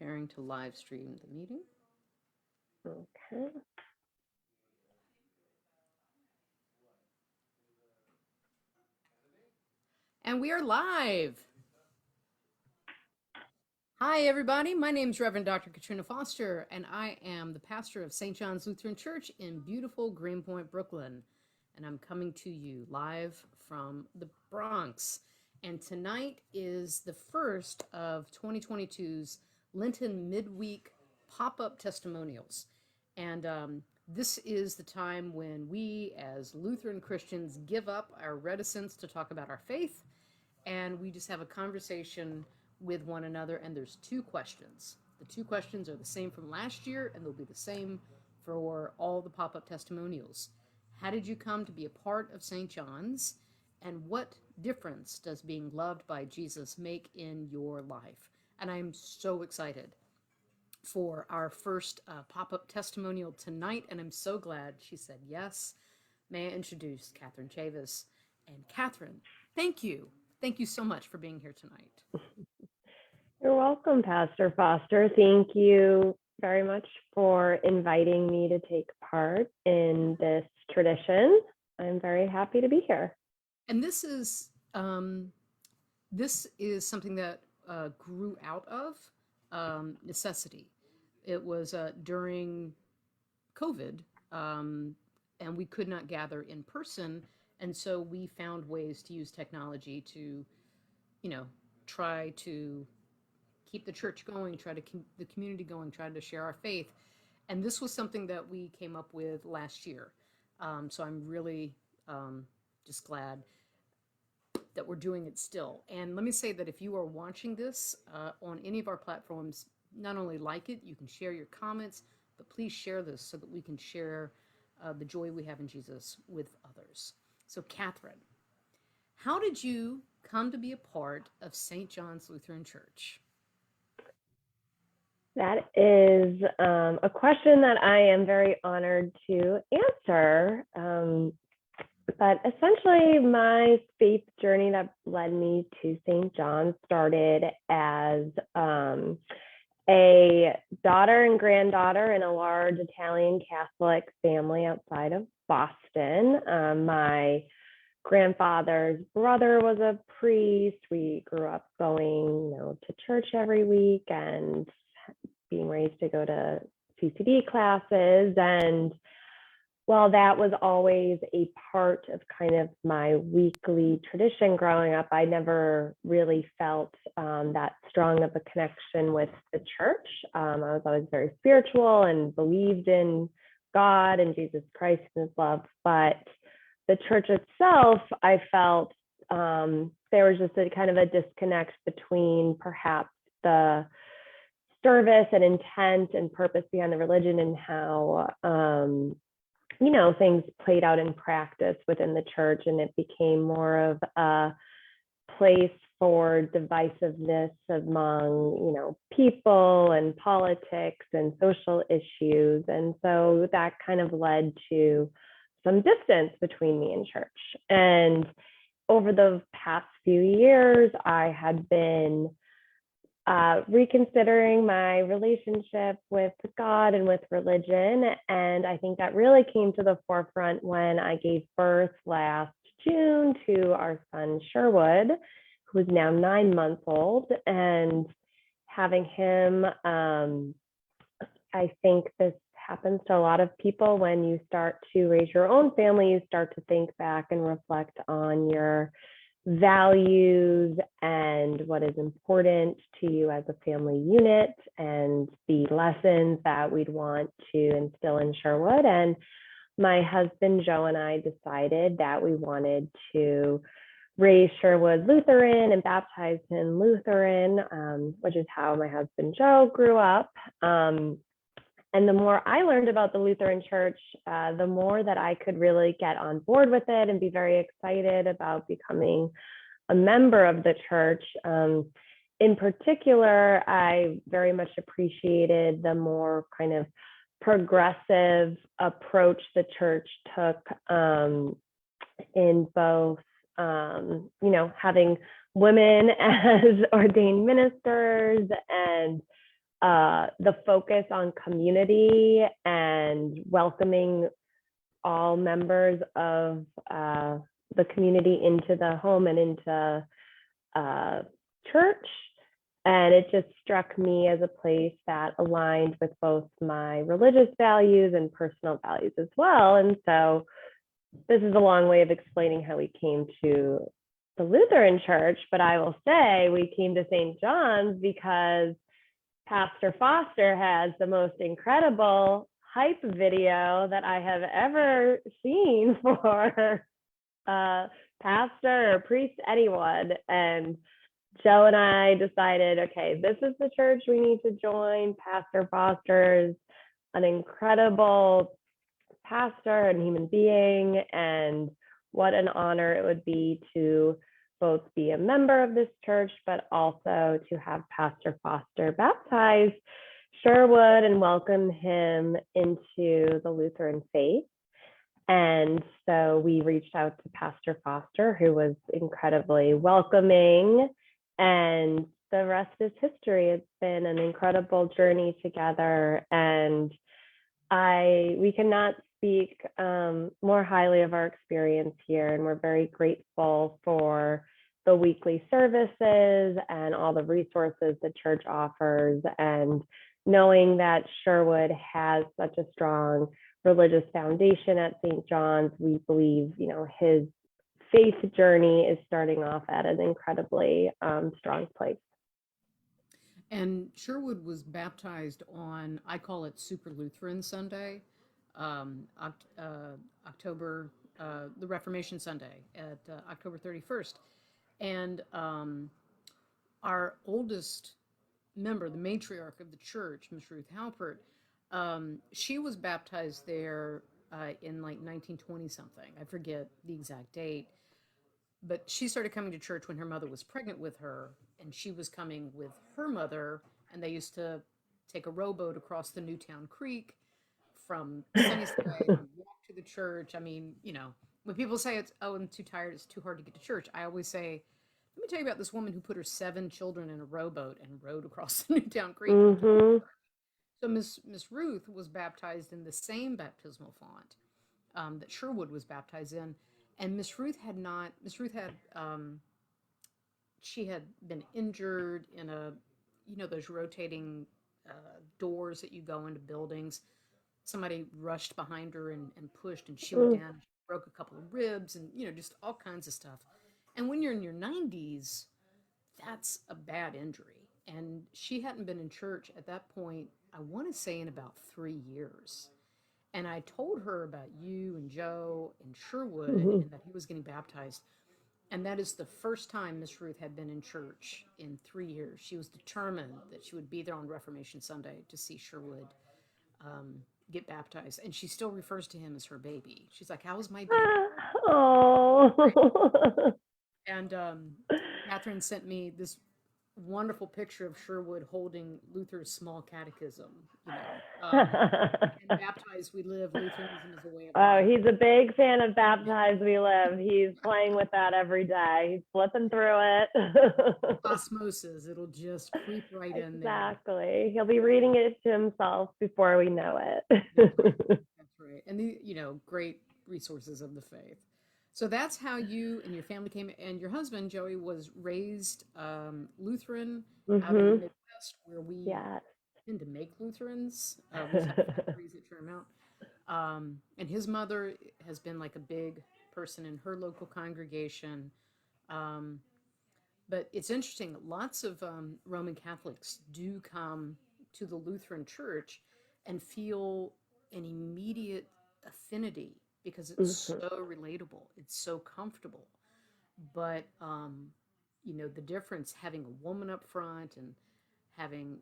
preparing to live stream the meeting. Okay. And we are live. Hi, everybody. My name is Reverend Dr. Katrina Foster, and I am the pastor of St. John's Lutheran Church in beautiful Greenpoint, Brooklyn. And I'm coming to you live from the Bronx. And tonight is the first of 2022's Lenten midweek pop-up testimonials. And this is the time when we, as Lutheran Christians, give up our reticence to talk about our faith, and we just have a conversation with one another. And there's two questions. The two questions are the same from last year, and they'll be the same for all the pop-up testimonials. How did you come to be a part of St. John's? And what difference does being loved by Jesus make in your life? And I'm so excited for our first pop-up testimonial tonight, and I'm so glad she said yes. May I introduce Katherine Chavis. And Katherine, thank you. Thank you so much for being here tonight. You're welcome, Pastor Foster. Thank you very much for inviting me to take part in this tradition. I'm very happy to be here. And this is something that grew out of necessity. It was during COVID, and we could not gather in person, and so we found ways to use technology to, try to keep the church going, try to keep the community going, try to share our faith. And this was something that we came up with last year. So I'm really just glad that we're doing it still. And let me say that if you are watching this on any of our platforms, not only like it, you can share your comments, but please share this so that we can share the joy we have in Jesus with others. So Katherine, how did you come to be a part of St. John's Lutheran Church? That is a question that I am very honored to answer. But essentially, my faith journey that led me to St. John started as a daughter and granddaughter in a large Italian Catholic family outside of Boston. My grandfather's brother was a priest. We grew up going, to church every week and being raised to go to CCD classes. And while that was always a part of kind of my weekly tradition growing up, I never really felt that strong of a connection with the church. I was always very spiritual and believed in God and Jesus Christ and his love. But the church itself, I felt there was just a kind of a disconnect between perhaps the service and intent and purpose behind the religion and how things played out in practice within the church, and it became more of a place for divisiveness among people and politics and social issues. And so that kind of led to some distance between me and church. And over the past few years, I had been reconsidering my relationship with God and with religion. And I think that really came to the forefront when I gave birth last June to our son, Sherwood, who is now 9 months old. And having him, I think this happens to a lot of people when you start to raise your own family. You start to think back and reflect on your values and what is important to you as a family unit and the lessons that we'd want to instill in Sherwood. And my husband, Joe, and I decided that we wanted to raise Sherwood Lutheran and baptize him Lutheran, which is how my husband, Joe, grew up. And the more I learned about the Lutheran Church, the more that I could really get on board with it and be very excited about becoming a member of the church. In particular, I very much appreciated the more kind of progressive approach the church took in both, having women as ordained ministers and the focus on community and welcoming all members of the community into the home and into church. And it just struck me as a place that aligned with both my religious values and personal values as well. And so this is a long way of explaining how we came to the Lutheran church, but I will say we came to St. John's because Pastor Foster has the most incredible hype video that I have ever seen for pastor or priest, anyone. And Joe and I decided, okay, this is the church we need to join. Pastor Foster's an incredible pastor and human being, and what an honor it would be to both be a member of this church, but also to have Pastor Foster baptize Sherwood and welcome him into the Lutheran faith. And so we reached out to Pastor Foster, who was incredibly welcoming, and the rest is history. It's been an incredible journey together, and we cannot speak more highly of our experience here, and we're very grateful for the weekly services and all the resources the church offers, and knowing that Sherwood has such a strong religious foundation at St. John's. We believe, his faith journey is starting off at an incredibly strong place. And Sherwood was baptized on, I call it Super Lutheran Sunday, October, the Reformation Sunday at October 31st. And our oldest member, the matriarch of the church, Miss Ruth Halpert, she was baptized there in like 1920 something. I forget the exact date. But she started coming to church when her mother was pregnant with her, and she was coming with her mother, and they used to take a rowboat across the Newtown Creek from Sunnyside and walk to the church. I mean, when people say I'm too tired, it's too hard to get to church, I always say, let me tell you about this woman who put her 7 children in a rowboat and rowed across the Newtown Creek. Mm-hmm. So Miss Ruth was baptized in the same baptismal font that Sherwood was baptized in. And Miss Ruth she had been injured in those rotating doors that you go into buildings. Somebody rushed behind her and pushed, and she went down, she broke a couple of ribs, and, just all kinds of stuff. And when you're in your 90s, that's a bad injury. And she hadn't been in church at that point, I want to say, in about 3 years. And I told her about you and Joe and Sherwood and that he was getting baptized. And that is the first time Miss Ruth had been in church in 3 years. She was determined that she would be there on Reformation Sunday to see Sherwood get baptized. And she still refers to him as her baby. She's like, "How was my baby?" Oh. And Katherine sent me this wonderful picture of Sherwood holding Luther's small catechism. And Baptized We Live, Lutheranism is a way of life. Oh, he's a big fan of Baptized We Live. He's playing with that every day. He's flipping through it. Osmosis, it'll just creep right in there. Exactly. He'll be reading it to himself before we know it. That's right. And the great resources of the faith. So that's how you and your family came, and your husband, Joey, was raised Lutheran out in the Midwest, where we tend to make Lutherans. We have factories that turn them out. And his mother has been like a big person in her local congregation. But it's interesting, lots of Roman Catholics do come to the Lutheran Church and feel an immediate affinity because it's so relatable, it's so comfortable. But the difference, having a woman up front and having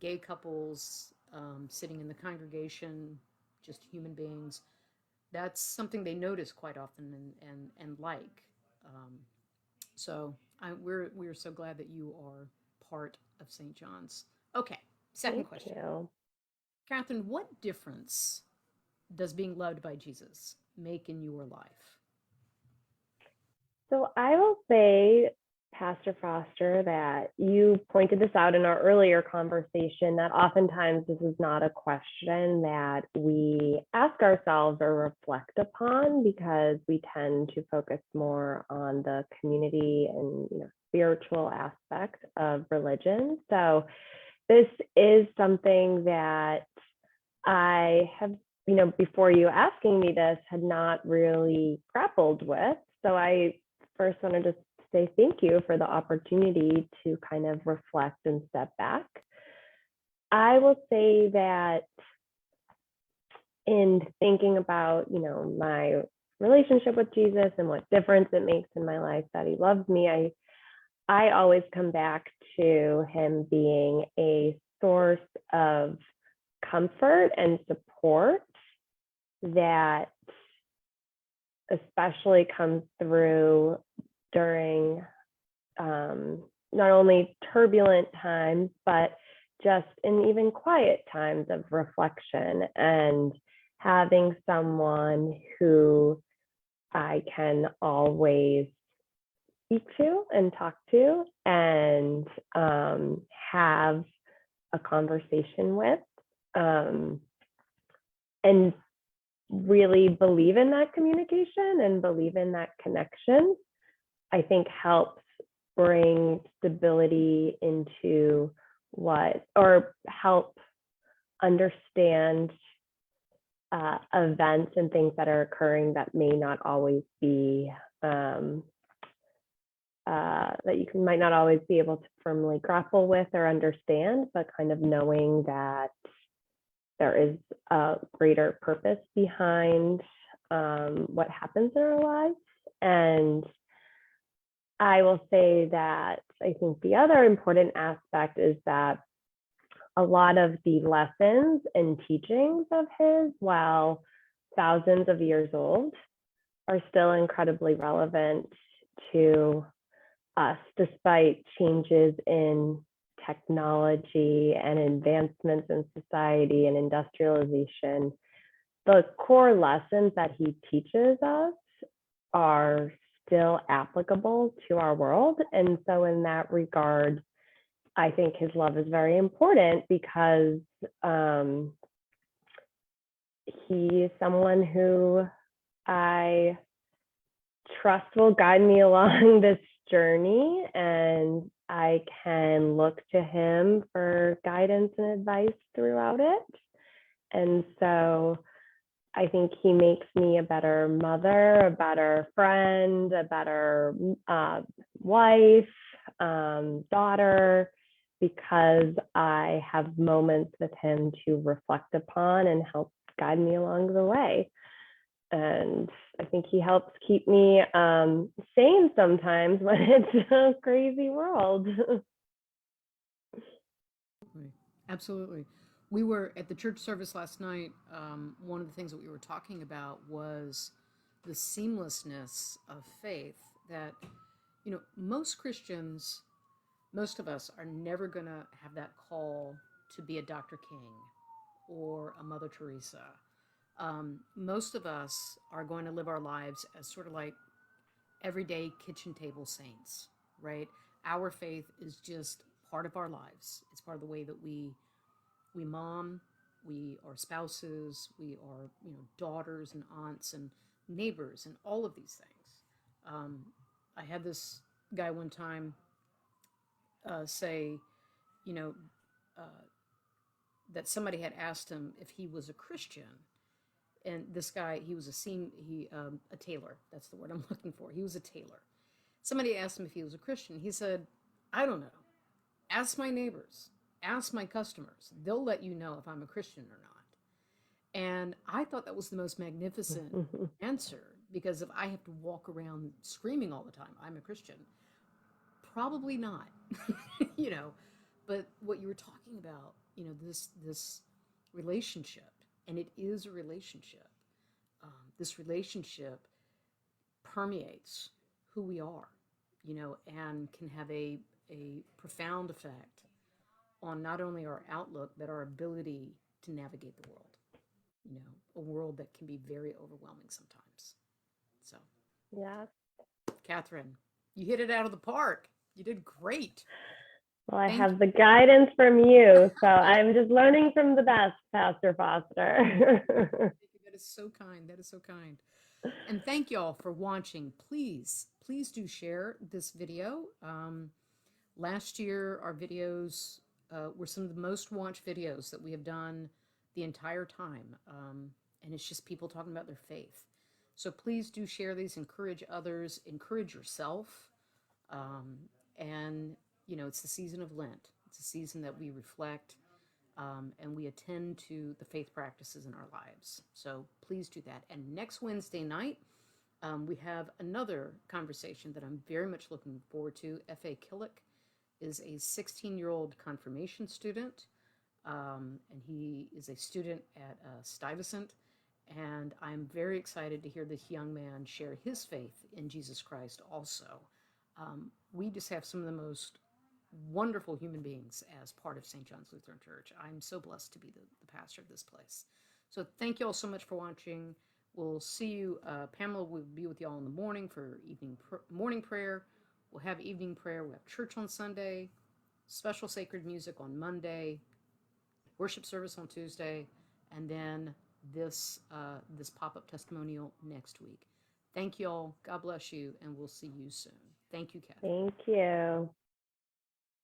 gay couples sitting in the congregation, just human beings, that's something they notice quite often and like. So we're so glad that you are part of St. John's. Okay, second question. Katherine, what difference does being loved by Jesus make in your life? So I will say Pastor Foster, that you pointed this out in our earlier conversation, that oftentimes this is not a question that we ask ourselves or reflect upon, because we tend to focus more on the community and spiritual aspect of religion. So this is something that I have, before you asking me this, had not really grappled with. So I first wanted to say thank you for the opportunity to kind of reflect and step back. I will say that in thinking about, my relationship with Jesus and what difference it makes in my life that he loves me, I always come back to him being a source of comfort and support that especially comes through during not only turbulent times, but just in even quiet times of reflection, and having someone who I can always speak to and talk to and have a conversation with, and really believe in that communication and believe in that connection, I think helps bring stability into or help understand events and things that are occurring that may not always be that you might not always be able to firmly grapple with or understand, but kind of knowing that there is a greater purpose behind what happens in our lives. And I will say that I think the other important aspect is that a lot of the lessons and teachings of his, while thousands of years old, are still incredibly relevant to us, despite changes in technology and advancements in society and industrialization. The core lessons that he teaches us are still applicable to our world. And so in that regard, I think his love is very important, because he is someone who I trust will guide me along this journey, and I can look to him for guidance and advice throughout it. And so I think he makes me a better mother, a better friend, a better wife, daughter, because I have moments with him to reflect upon and help guide me along the way. And I think he helps keep me sane sometimes when it's a crazy world. Absolutely. We were at the church service last night. One of the things that we were talking about was the seamlessness of faith, that, most Christians, most of us are never going to have that call to be a Dr. King or a Mother Teresa. Most of us are going to live our lives as sort of like everyday kitchen table saints, right? Our faith is just part of our lives. It's part of the way that we mom, we are spouses, we are, daughters and aunts and neighbors and all of these things. I had this guy one time say, you know, uh, that somebody had asked him if he was a Christian, and this guy, he was a tailor. That's the word I'm looking for. He was a tailor. Somebody asked him if he was a Christian. He said, I don't know. Ask my neighbors, ask my customers. They'll let you know if I'm a Christian or not. And I thought that was the most magnificent answer, because if I have to walk around screaming all the time, I'm a Christian, probably not. you know, but what you were talking about, this relationship, and it is a relationship. This relationship permeates who we are, and can have a profound effect on not only our outlook, but our ability to navigate the world. A world that can be very overwhelming sometimes. So, Yeah. Katherine, you hit it out of the park. You did great. Well, I Thank have the guidance from you, so I'm just learning from the best, Pastor Foster. you. That is so kind. That is so kind. And thank y'all for watching. Please do share this video. Last year, our videos were some of the most watched videos that we have done the entire time. And it's just people talking about their faith. So please do share these, encourage others, encourage yourself. Um, and, it's the season of Lent. It's a season that we reflect and we attend to the faith practices in our lives. So please do that. And next Wednesday night, we have another conversation that I'm very much looking forward to. F.A. Killick is a 16-year-old confirmation student, and he is a student at Stuyvesant. And I'm very excited to hear this young man share his faith in Jesus Christ also. We just have some of the most wonderful human beings as part of St. John's Lutheran Church. I'm so blessed to be the pastor of this place. So thank you all so much for watching. We'll see you. Pamela will be with you all in the morning for morning prayer. We'll have evening prayer. We'll have church on Sunday, special sacred music on Monday, worship service on Tuesday, and then this pop-up testimonial next week. Thank you all. God bless you, and we'll see you soon. Thank you, Katherine. Thank you.